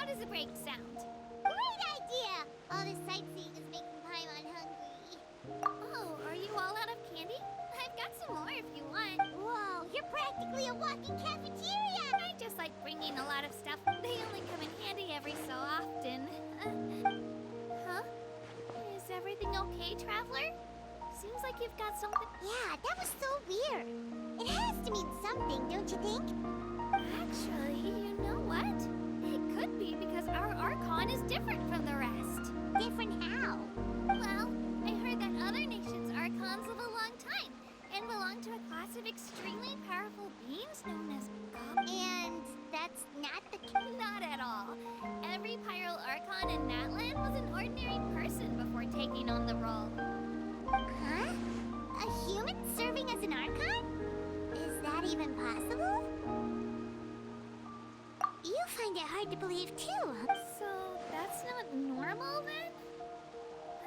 How does a break sound? Great idea! All this sightseeing is making Paimon hungry. Oh, are you all out of candy? I've got some more if you want. Whoa, you're practically a walking cafeteria! I just like bringing a lot of stuff. They only come in handy every so often. Huh? Is everything okay, Traveler? Seems like you've got something... Yeah, that was so weird. It has to mean something, don't you think? Actually, you know what? It could be because our Archon is different from the rest. Different how? Well, I heard that other nations' Archons live a long time and belong to a class of extremely powerful beings known as goblins. And that's not the Not at all. Every Pyro Archon in Natlan was an ordinary person before taking on the role. Huh? A human serving as an Archon? Is that even possible? You find it hard to believe too. So that's not normal then?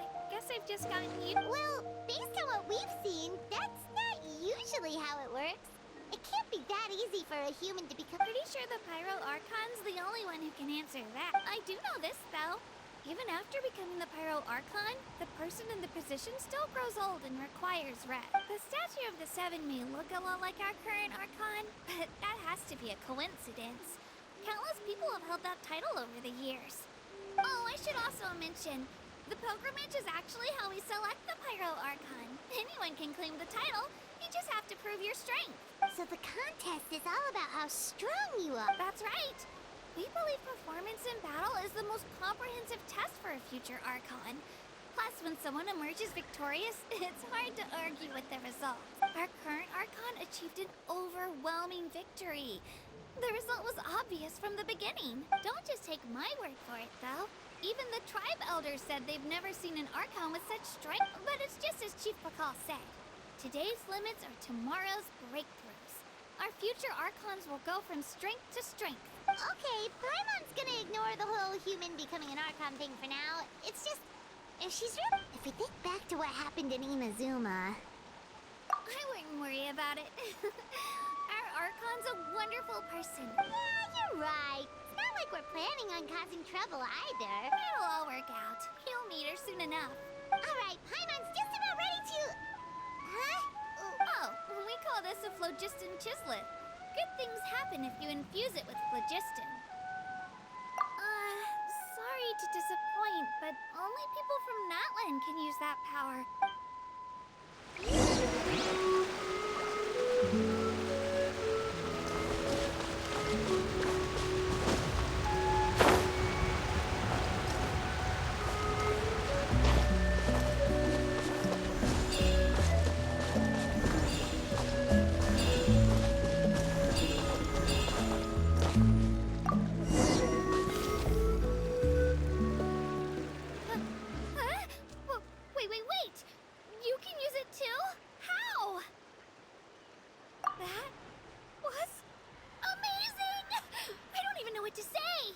I guess I've just gotten used. Well, based on what we've seen, that's not usually how it works. It can't be that easy for a human to become... Pretty sure the Pyro Archon's the only one who can answer that. I do know this though. Even after becoming the Pyro Archon, the person in the position still grows old and requires rest. The statue of the Seven may look a lot like our current Archon, but that has to be a coincidence. Countless people have held that title over the years. Oh, I should also mention, the pilgrimage is actually how we select the Pyro Archon. Anyone can claim the title, you just have to prove your strength. So the contest is all about how strong you are. That's right. We believe performance in battle is the most comprehensive test for a future Archon. Plus, when someone emerges victorious, it's hard to argue with the results. Our current Archon achieved an overwhelming victory. The result was obvious from the beginning. Don't just take my word for it, though. Even the tribe elders said they've never seen an Archon with such strength, but it's just as Chief Pakal said. Today's limits are tomorrow's breakthroughs. Our future Archons will go from strength to strength. Okay, Paimon's gonna ignore the whole human becoming an Archon thing for now. It's just, if she's really... If we think back to what happened in Imazuma... I wouldn't worry about it. Our Archon's a wonderful person. Yeah, you're right. It's not like we're planning on causing trouble either. It'll all work out. You'll meet her soon enough. Alright, Paimon's just about ready to... Huh? Oh, we call this a phlogiston chislet. Good things happen if you infuse it with phlogiston. Sorry to disappoint, but only people from Natlan can use that power. Wait! You can use it too? How? That was amazing! I don't even know what to say!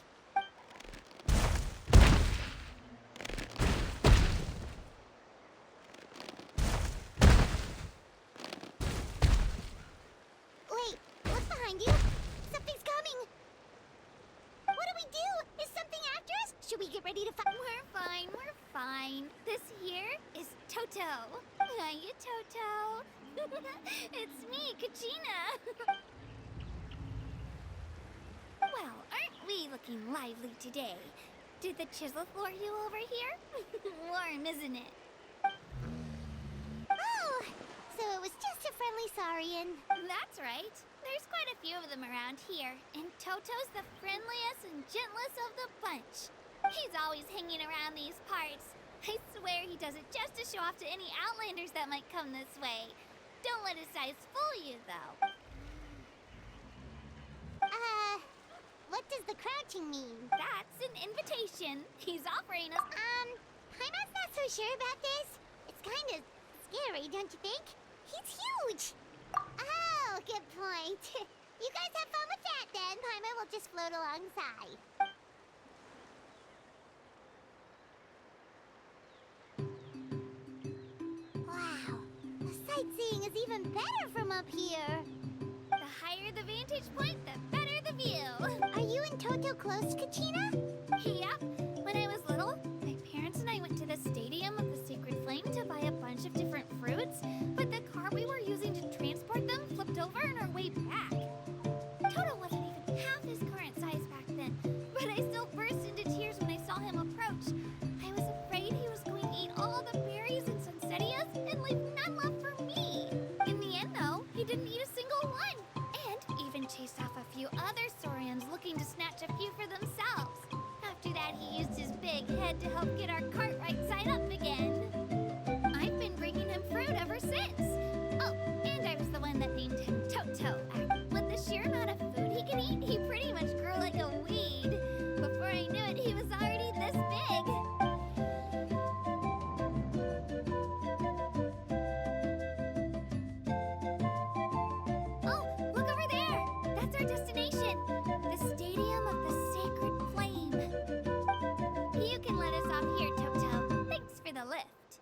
Wait, look behind you. Something's coming. What do we do? Is something after us? Should we get ready to fight? We're fine. This here is Toto. Hiya, Toto. It's me, Kachina. Well, aren't we looking lively today? Did the chisel lure you over here? Warm, isn't it? Oh, so it was just a friendly saurian. That's right. There's quite a few of them around here, and Toto's the friendliest and gentlest of the bunch. He's always hanging around these parts. I swear he does it just to show off to any Outlanders that might come this way. Don't let his size fool you, though. What does the crouching mean? That's an invitation. He's offering us... Paimon's not so sure about this. It's kind of scary, don't you think? He's huge. Oh, good point. You guys have fun with that, then. Paimon will just float alongside. Wow, the sightseeing is even better from up here. The higher the vantage point, the better the view. Are you and Toto Toto close, Kachina? Yep. When I was little, my parents and I went to the Stadium of the Sacred Flame to buy a bunch of different fruits, but the car we were using to transport them flipped over on our way back. Toto wasn't even half his current size back then, but I still burst into tears when I saw him approach. I was afraid he was going to eat all the berries and sunsettias and leave none left for me. In the end, though, he didn't eat a single one, and even chased off a few other saurians looking to snatch a few for themselves. After that, he used his big head to help get our cart right side up again. I've been bringing him fruit ever since. Oh, and I was the one that named him Toto. With the sheer amount of food he can eat, he pretty much grew like a weed. Before I knew it, he was already this big. Oh, look over there! That's our destination! The Stadium of the Sacred Flame. You can let us off here, Toto. Thanks for the lift.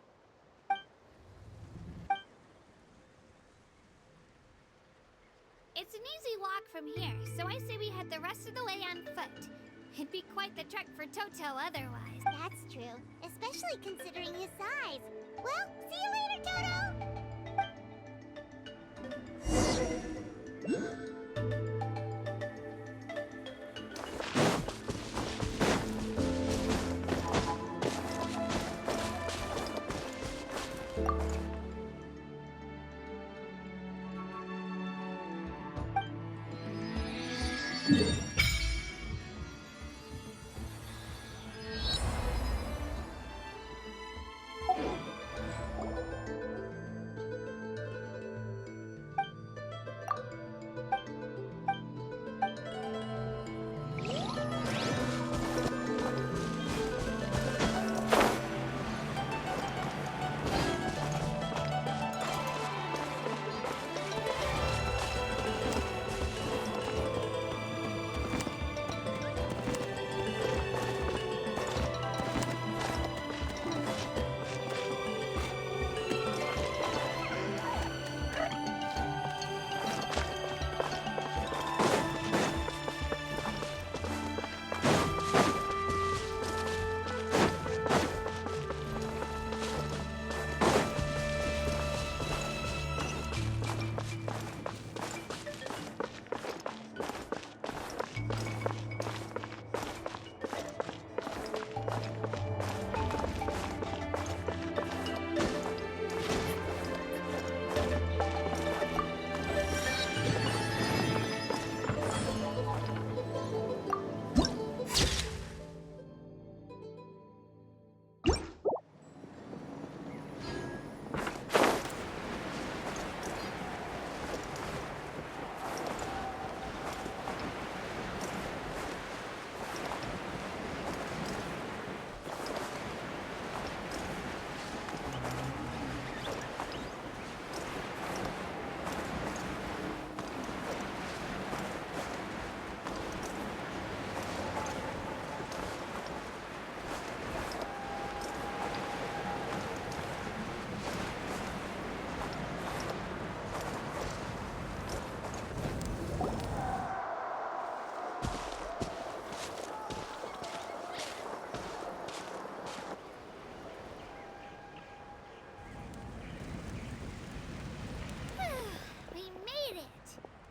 It's an easy walk from here, so I say we head the rest of the way on foot. It'd be quite the trek for Toto otherwise. That's true, especially considering his size. Well, see you later, Toto!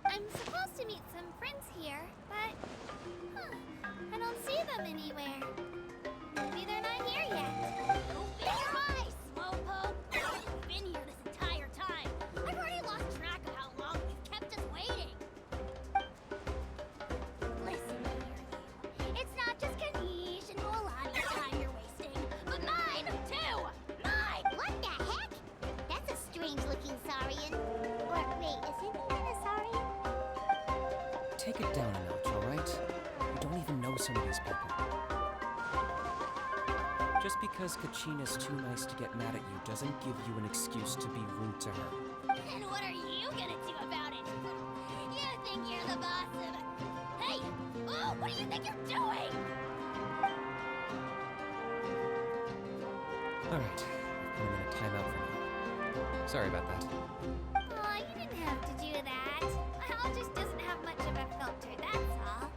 I'm supposed to meet some friends here, but I don't see them anywhere. Maybe they're not here yet. Open your eyes, slowpoke! I've been here this entire time. I've already lost track of how long you've kept us waiting. Listen here, you. It's not just Kanish and Molani's time you're wasting, but mine, too! Mine! What the heck? That's a strange-looking saurian. Or wait, is it even a saurian? Take it down a notch, alright? You don't even know some of these people. Just because Kachina's too nice to get mad at you doesn't give you an excuse to be rude to her. And what are you gonna do about it? You think you're the boss of... Hey! Oh, what do you think you're doing? Alright, I'm in a timeout for now. Sorry about that. Aw, you didn't have to do that. My just doesn't have much of a filter, that's all.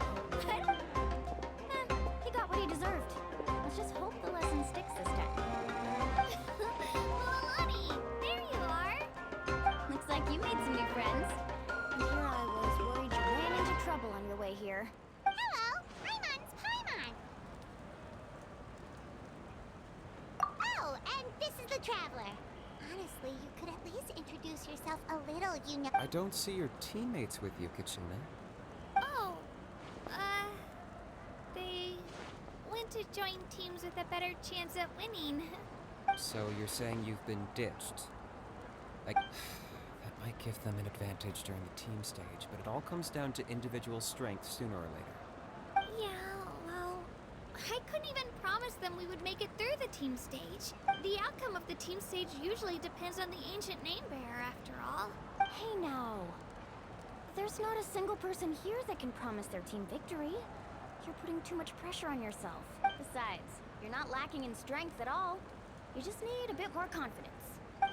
You made some new friends. And here I was worried you ran into trouble on your way here. Hello, Paimon's Paimon. Oh, and this is the Traveler. Honestly, you could at least introduce yourself a little, you know. I don't see your teammates with you, Kachina. Oh, they went to join teams with a better chance at winning. So you're saying you've been ditched? That might give them an advantage during the team stage, but it all comes down to individual strength sooner or later. Yeah, well, I couldn't even promise them we would make it through the team stage. The outcome of the team stage usually depends on the ancient name bearer, after all. Hey now. There's not a single person here that can promise their team victory. You're putting too much pressure on yourself. Besides, you're not lacking in strength at all. You just need a bit more confidence.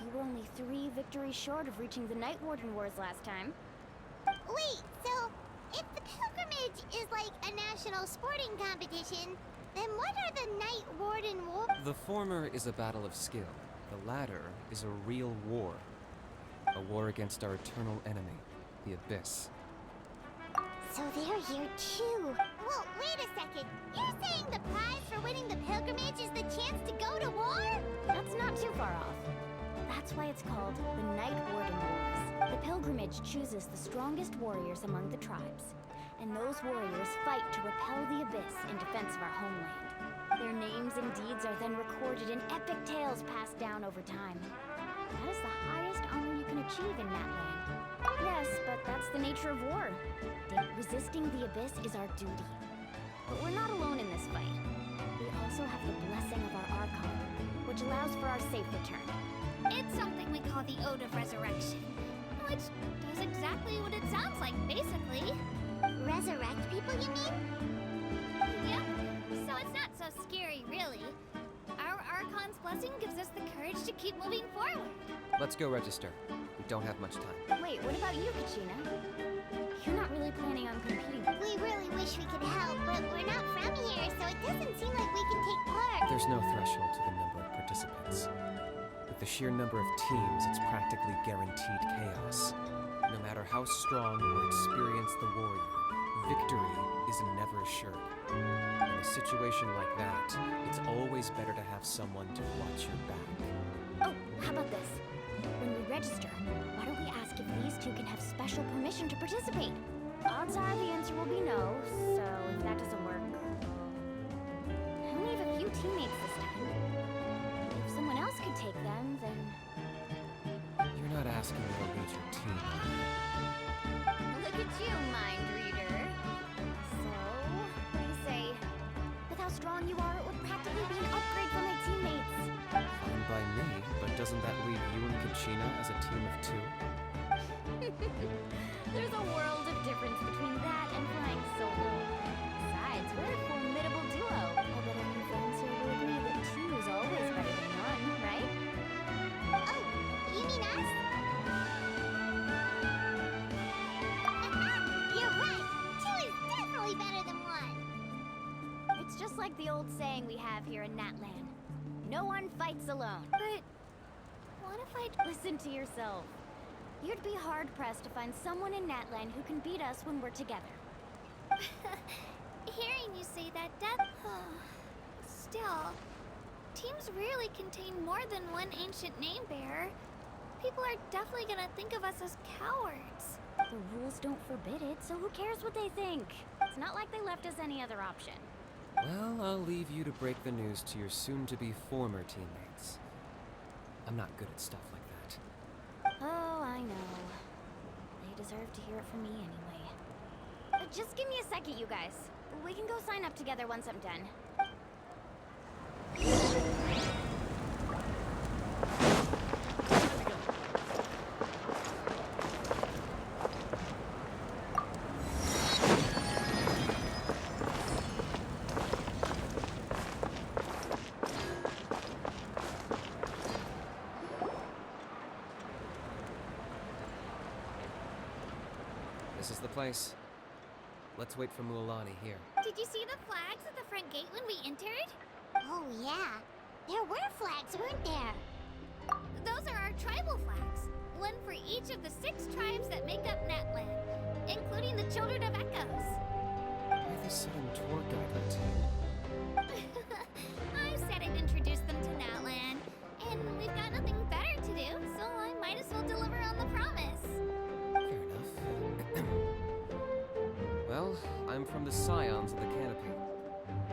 You were only 3 victories short of reaching the Night Warden Wars last time. Wait, so if the pilgrimage is like a national sporting competition, then what are the Night Warden Wars? The former is a battle of skill. The latter is a real war. A war against our eternal enemy, the Abyss. So they're here too. Well, wait a second. You're saying the prize for winning the pilgrimage is the chance to go to war? That's not too far off. That's why it's called the Night Warden Wars. The pilgrimage chooses the strongest warriors among the tribes, and those warriors fight to repel the Abyss in defense of our homeland. Their names and deeds are then recorded in epic tales passed down over time. That is the highest honor you can achieve in Natlan. Yes, but that's the nature of war. Resisting the Abyss is our duty. But we're not alone in this fight. We also have the blessing of our Archon, which allows for our safe return. It's something we call the Ode of Resurrection, which does exactly what it sounds like, basically. Resurrect people, you mean? Yep, so it's not so scary, really. Our Archon's blessing gives us the courage to keep moving forward. Let's go register. We don't have much time. Wait, what about you, Kachina? You're not really planning on competing. We really wish we could help, but we're not from here, so it doesn't seem like we can take part. There's no threshold to the number of participants. With the sheer number of teams, it's practically guaranteed chaos. No matter how strong or experienced the warrior, victory is never assured. In a situation like that, it's always better to have someone to watch your back. Oh, how about this? When we register, why don't we ask if these two can have special permission to participate? Odds are the answer will be no, so if that doesn't work... I only have a few teammates this time. If someone else could take them, then... You're not asking me to lead your team. Look at you, mind reader. So, what do you say? With how strong you are, it would practically be an upgrade for my teammates. Fine by me, but doesn't that leave you and Kachina as a team of 2? There's a world of difference between that and flying solo. Besides, we're a formidable duo. I bet our new friends here will agree that 2 is always better than 1, right? Oh, you mean us? You're right. 2 is definitely better than 1. It's just like the old saying we have here in Natlan. No one fights alone. But what if I... Listen to yourself. You'd be hard-pressed to find someone in Natlan who can beat us when we're together. Hearing you say that, Death... Still, teams rarely contain more than one ancient name bearer. People are definitely gonna think of us as cowards. The rules don't forbid it, so who cares what they think? It's not like they left us any other option. Well, I'll leave you to break the news to your soon-to-be former teammates. I'm not good at stuff like that. Oh, I know. They deserve to hear it from me anyway. Just give me a second, you guys. We can go sign up together once I'm done. This is the place. Let's wait for Mualani here. Did you see the flags at the front gate when we entered? Oh, yeah. There were flags, weren't there? Those are our tribal flags. one for each of the 6 tribes that make up Natlan, including the Children of Echoes. Why this sudden tour guide routine? I said I'd introduce them to Natlan, and we've got nothing better to do, so I might as well deliver on the promise. Fair enough. Well, I'm from the Scions of the Canopy.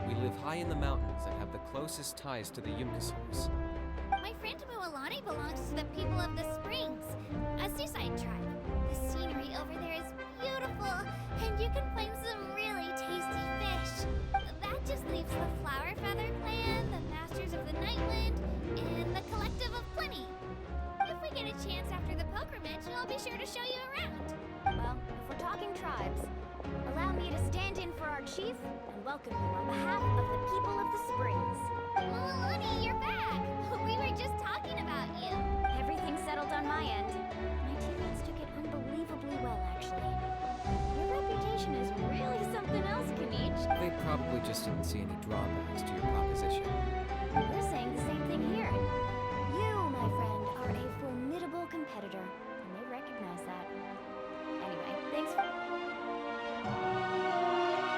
We live high in the mountains and have the closest ties to the Yumkasors. My friend Mualani belongs to the people of the Springs, a seaside tribe. The scenery over there is beautiful, and you can find some really tasty fish. That just leaves the Flower Feather Clan, the Masters of the Nightwind, and the Collective of Plenty. If we get a chance after the pilgrimage, I'll be sure to show you around. Well, if we're talking tribes, allow me to stand in for our chief and welcome you on behalf of the people of the Springs. Mualani, you're back! We were just talking about you. Everything's settled on my end. My teammates took it unbelievably well, actually. Your reputation is really something else, Kanich. They probably just didn't see any drawbacks to your proposition. We're saying the same thing here. You, my friend, are a formidable competitor, and they recognize that. Anyway, thanks for...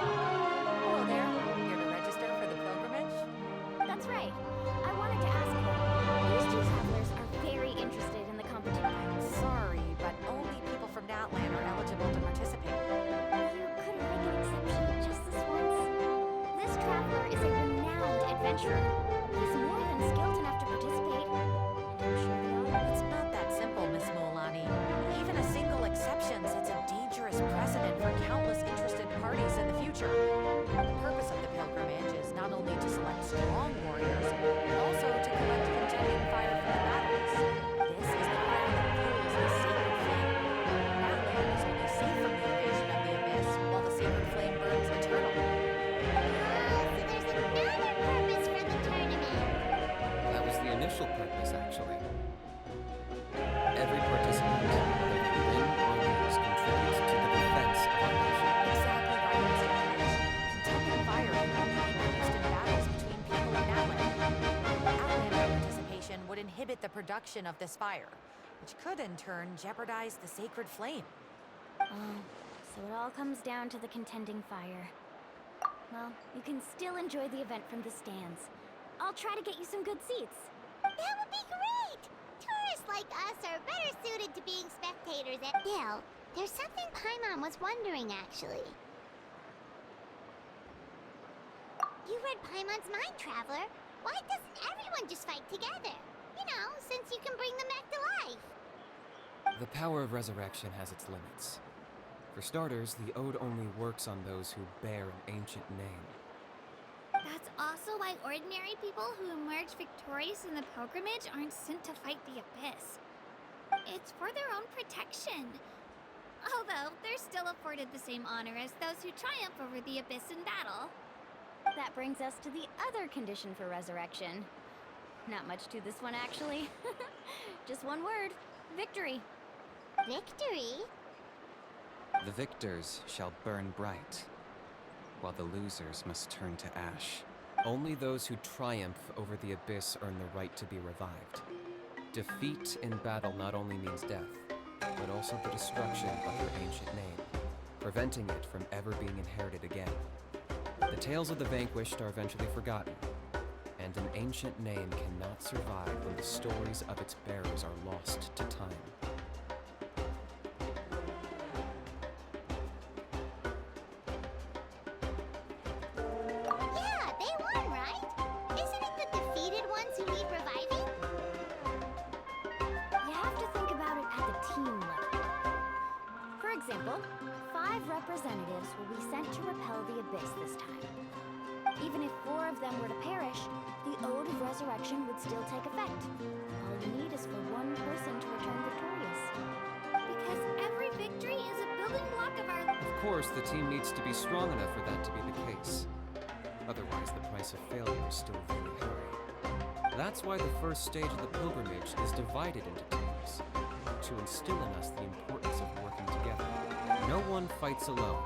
Hello there. Here to register for the pilgrimage? That's right. I wanted to ask you. These 2 travelers are very interested in the competition. Sorry, but only people from Natlan are eligible to participate. You couldn't make an exception just this once. This traveler is a renowned adventurer. He's more than skilled enough to participate. And I'm sure they all... It's not that simple, Miss Mualani. Even a single exception sets a dangerous precedent for countless interested parties in the future. The purpose of the pilgrimage is not only to select strong warriors, but also to collect contending fire from the battles. This is the fire that fuels the sacred flame. Natlan is only safe from the invasion of the abyss, while the sacred flame burns eternally. So there's another purpose for the tournament. That was the initial purpose, actually. Every participant, whether they win or lose, contributes to the defense of our nation. Exactly right, Mr. Page. Contending fire can only be used in battles between people of Natlan. Outlander participation would inhibit the production of this fire, which could in turn jeopardize the sacred flame. Oh, so it all comes down to the contending fire. Well, you can still enjoy the event from the stands. I'll try to get you some good seats. That would be great! Tourists like us are better suited to being spectators at Bill. There's something Paimon was wondering, actually. You read Paimon's mind, Traveler. Why doesn't everyone just fight together? You know, since you can bring them back to life. The power of resurrection has its limits. For starters, the ode only works on those who bear an ancient name. That's also why ordinary people who emerge victorious in the pilgrimage aren't sent to fight the abyss. It's for their own protection. Although, they're still afforded the same honor as those who triumph over the abyss in battle. That brings us to the other condition for resurrection. Not much to this one, actually. Just one word. Victory. Victory? The victors shall burn bright, while the losers must turn to ash. Only those who triumph over the abyss earn the right to be revived. Defeat in battle not only means death, but also the destruction of your ancient name, preventing it from ever being inherited again. The tales of the vanquished are eventually forgotten, and an ancient name cannot survive when the stories of its bearers are lost to time. Yeah, they won, right? Isn't it the defeated ones who need reviving? You have to think about it at the team level. For example, 5 representatives will be sent to repel the abyss this time. Even if 4 of them were to perish, the Ode of Resurrection would still take effect. All you need is for one person to return victorious. Because every victory is a building block of our... Of course, the team needs to be strong enough for that to be the case. Otherwise, the price of failure is still very high. That's why the first stage of the pilgrimage is divided into teams, to instill in us the importance of working together. No one fights alone.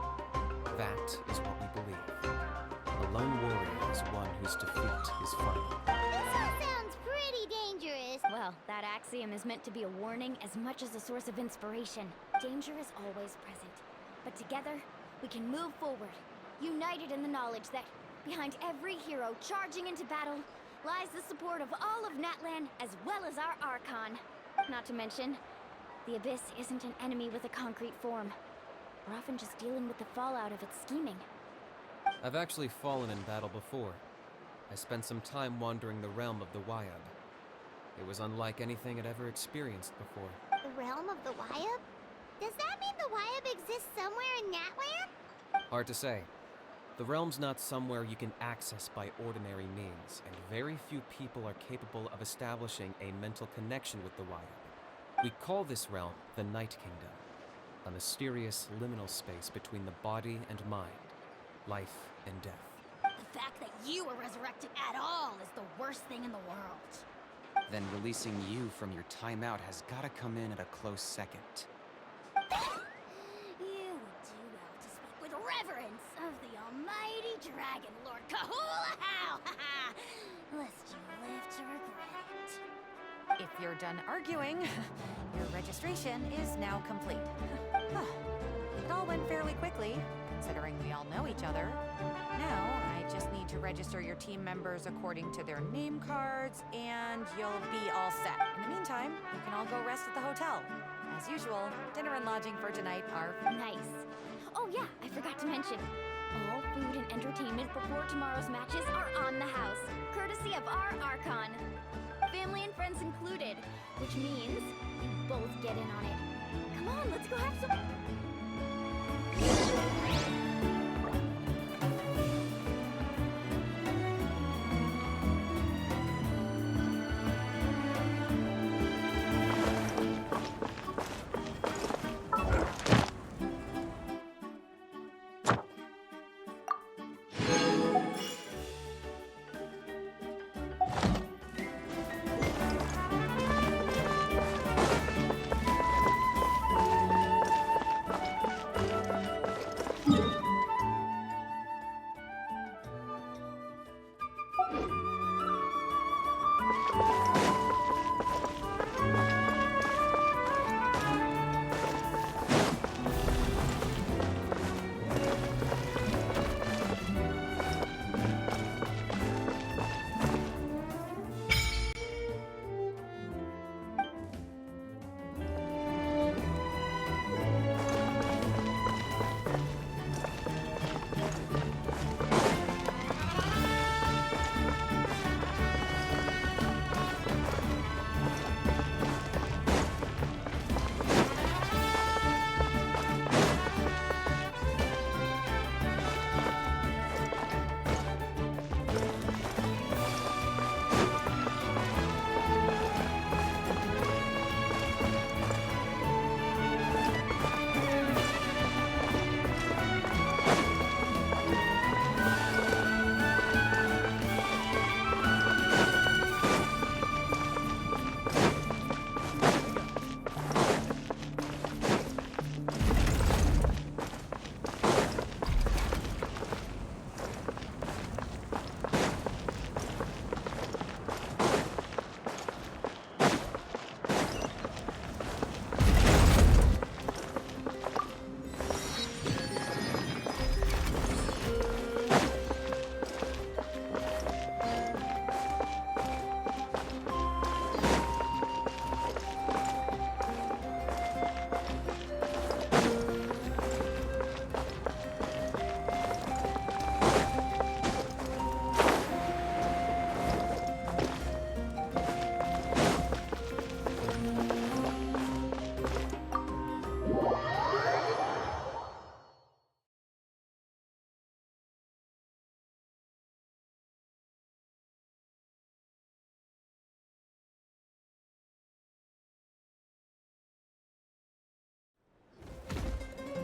That is what we believe. A lone warrior is one whose defeat is final. This all sounds pretty dangerous. Well, that axe Colosseum is meant to be a warning as much as a source of inspiration. Danger is always present, but together, we can move forward, united in the knowledge that behind every hero charging into battle lies the support of all of Natlan as well as our Archon. Not to mention, the Abyss isn't an enemy with a concrete form. We're often just dealing with the fallout of its scheming. I've actually fallen in battle before. I spent some time wandering the realm of the Wyab. It was unlike anything I'd ever experienced before. The realm of the Wyab? Does that mean the Wyab exists somewhere in Natlan? Hard to say. The realm's not somewhere you can access by ordinary means, and very few people are capable of establishing a mental connection with the Wyab. We call this realm the Night Kingdom, a mysterious liminal space between the body and mind, life and death. The fact that you were resurrected at all is the worst thing in the world. Then releasing you from your timeout has gotta come in at a close second. You would do well to speak with reverence of the almighty Dragon Lord Kahula-How! Lest you live to regret it. If you're done arguing, your registration is now complete. It all went fairly quickly, considering we all know each other. Now, I just need to register your team members according to their name cards, and you'll be all set. In the meantime, you can all go rest at the hotel. As usual, dinner and lodging for tonight are... Nice. Oh yeah, I forgot to mention. All food and entertainment before tomorrow's matches are on the house, courtesy of our Archon. Family and friends included, which means you both get in on it. Come on, let's go have some...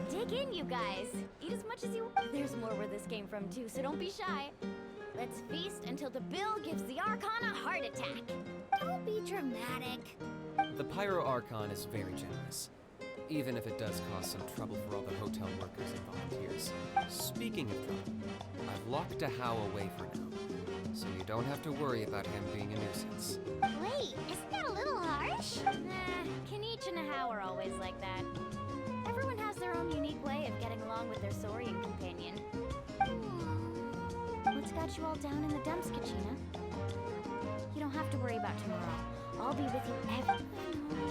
Dig in, you guys. Eat as much as you want. There's more where this came from, too, so don't be shy. Let's feast until the bill gives the Archon a heart attack. Don't be dramatic. The Pyro Archon is very generous. even if it does cause some trouble for all the hotel workers and volunteers. Speaking of trouble, I've locked Hao away for now, so you don't have to worry about him being a nuisance. Wait, isn't that a little harsh? Nah, Kenichi and Hao are always like that. Everyone has their own unique way of getting along with their saurian companion. What's got you all down in the dumps, Kachina? You don't have to worry about tomorrow. I'll be with you every...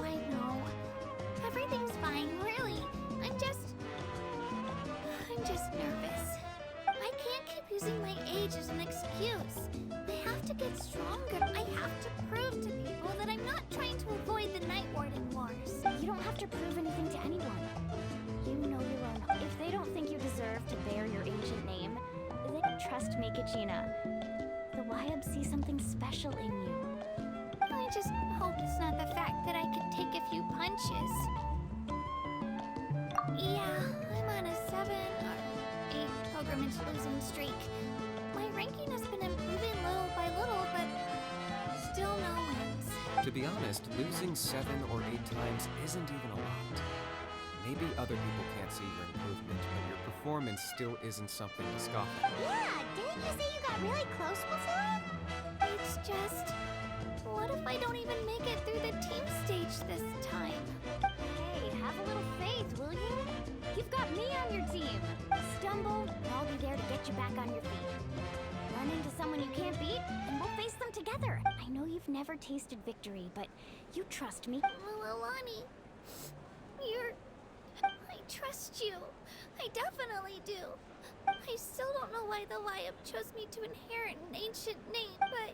I know. Everything's fine, really. I'm just nervous. I can't keep using my age as an excuse. I have to get stronger. I have to prove to people that I'm not trying to avoid the Night Warden Wars. You don't have to prove anything to anyone. You know your own. If they don't think you deserve to bear your ancient name, then trust me, Kachina. The Wyab see something special in you. I just hope it's not the fact that I can take a few punches. Yeah, I'm on a 7 or 8 pilgrimage losing streak. My ranking has been improving little by little, but still no wins. To be honest, losing 7 or 8 times isn't even a lot. Maybe other people can't see your improvement, but your performance still isn't something to scoff at. Yeah, didn't you say you got really close before? It's just... what if I don't even make it through the team stage this time? Hey, have a little faith, will you? You've got me on your team. Stumble, and I'll be there to get you back on your feet. Run into someone you can't beat, and we'll face them together. I know you've never tasted victory, but you trust me. Lilani, I trust you. I definitely do. I still don't know why the Wyab chose me to inherit an ancient name, but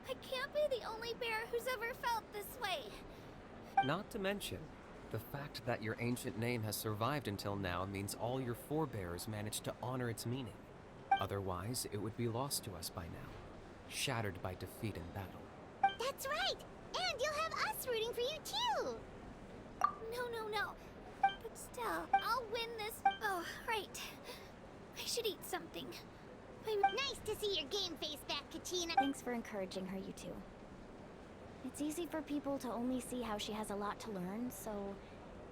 I can't be the only bear who's ever felt this way. Not to mention, the fact that your ancient name has survived until now means all your forebears managed to honor its meaning. Otherwise, it would be lost to us by now, shattered by defeat in battle. That's right! And you'll have us rooting for you too! No. But still, I'll win this. Oh, right. I should eat something. Nice to see your game face back, Kachina. Thanks for encouraging her, you two. It's easy for people to only see how she has a lot to learn, so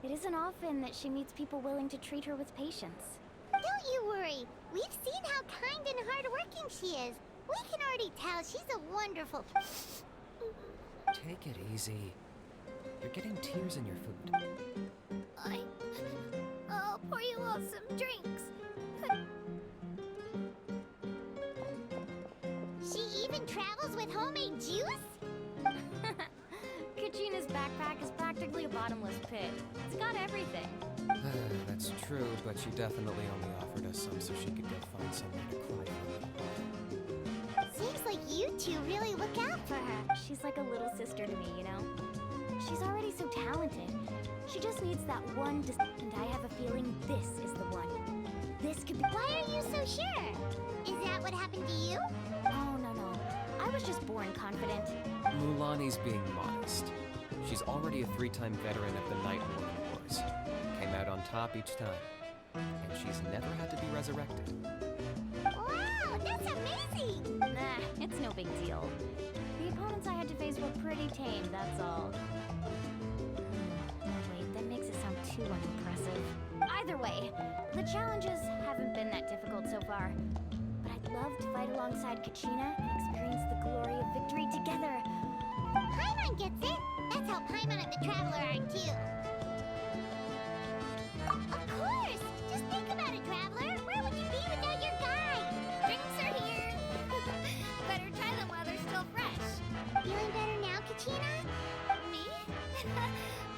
it isn't often that she meets people willing to treat her with patience. Don't you worry. We've seen how kind and hardworking she is. We can already tell she's a wonderful... Take it easy. You're getting tears in your food. I'll pour you all some drinks. She even travels with homemade juice? Kachina's backpack is practically a bottomless pit. It's got everything. That's true, but she definitely only offered us some so she could go find somewhere to cry for. Seems like you two really look out for her. She's like a little sister to me, you know? She's already so talented. She just needs that one and I have a feeling this is the one. This could be... Why are you so sure? Is that what happened to you? Oh, no. I was just born confident. Mulani's being modest. She's already a 3-time veteran of the Night Warden Wars. Came out on top each time. And she's never had to be resurrected. Wow, that's amazing! Nah, it's no big deal. The opponents I had to face were pretty tame, that's all. Wait, that makes it sound too unimpressive. Either way, the challenges haven't been that difficult so far. But I'd love to fight alongside Kachina and experience the glory of victory together. Paimon gets it! That's how Paimon and the Traveler are too. Of course! Just think about it, Traveler! Where would you be without your guide? Drinks are here. Better try them while they're still fresh. Feeling better now, Kachina? Me?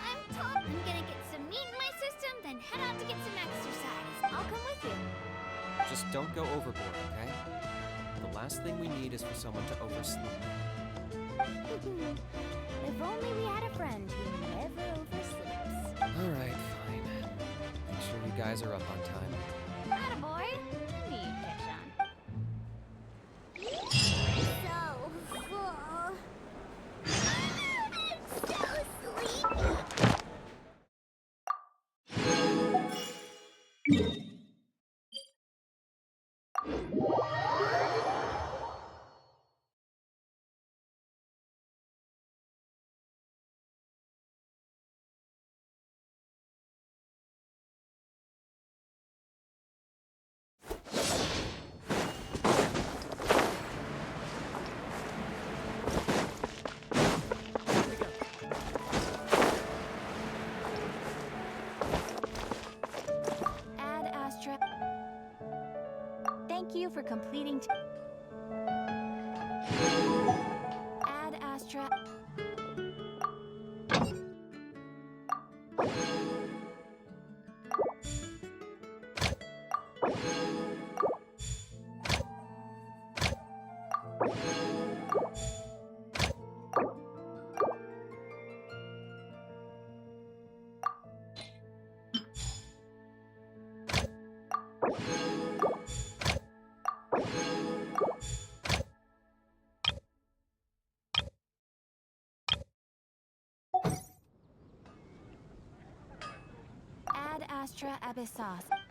I'm told I'm gonna get some meat in my system, then head out to get some exercise. I'll come with you. Just don't go overboard, okay? The last thing we need is for someone to oversleep. If only we had a friend who never oversleeps. Alright, fine. Make sure you guys are up on time. Attaboy! Neat, Ketchon. So full. I'm so sleepy. you for completing. Ad Astra. Ad Astra Abyssos.